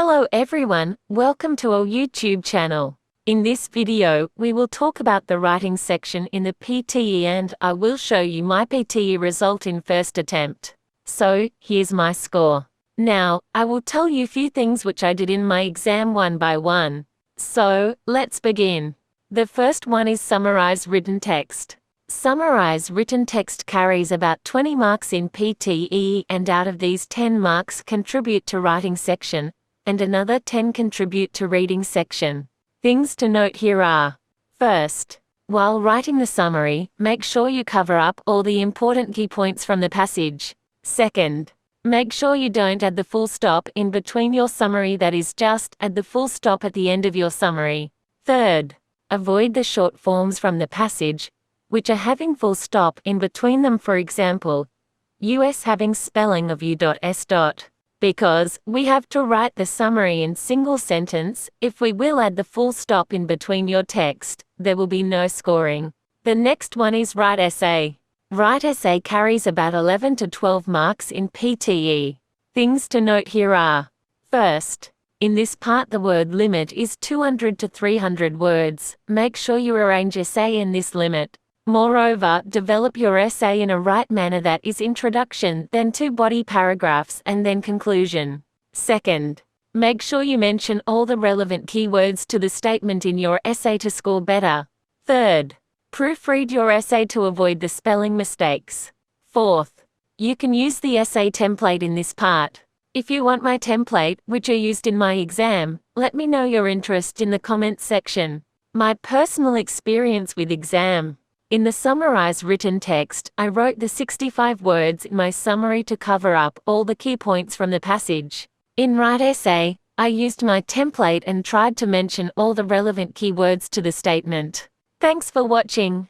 Hello everyone, welcome to our YouTube channel. In this video, we will talk about the writing section in the PTE and I will show you my PTE result in first attempt. So, here's my score. Now, I will tell you a few things which I did in my exam one by one. So, let's begin. The first one is summarize written text. Summarize written text carries about 20 marks in PTE and out of these 10 marks contribute to writing section, and another 10 contribute to reading section. Things to note here are: first, while writing the summary, make sure you cover up all the important key points from the passage. Second, make sure you don't add the full stop in between your summary, that is, just add the full stop at the end of your summary. Third, avoid the short forms from the passage, which are having full stop in between them, for example, US having spelling of U.S. Because we have to write the summary in single sentence, if we will add the full stop in between your text, there will be no scoring. The next one is write essay. Write essay carries about 11 to 12 marks in PTE. Things to note here are: first, in this part the word limit is 200 to 300 words. Make sure you arrange essay in this limit. Moreover, develop your essay in a right manner, that is introduction, then 2 body paragraphs, and then conclusion. Second, make sure you mention all the relevant keywords to the statement in your essay to score better. Third, proofread your essay to avoid the spelling mistakes. Fourth, you can use the essay template in this part. If you want my template, which are used in my exam, let me know your interest in the comments section. My personal experience with exam. In the summarize written text, I wrote the 65 words in my summary to cover up all the key points from the passage. In write essay, I used my template and tried to mention all the relevant keywords to the statement. Thanks for watching.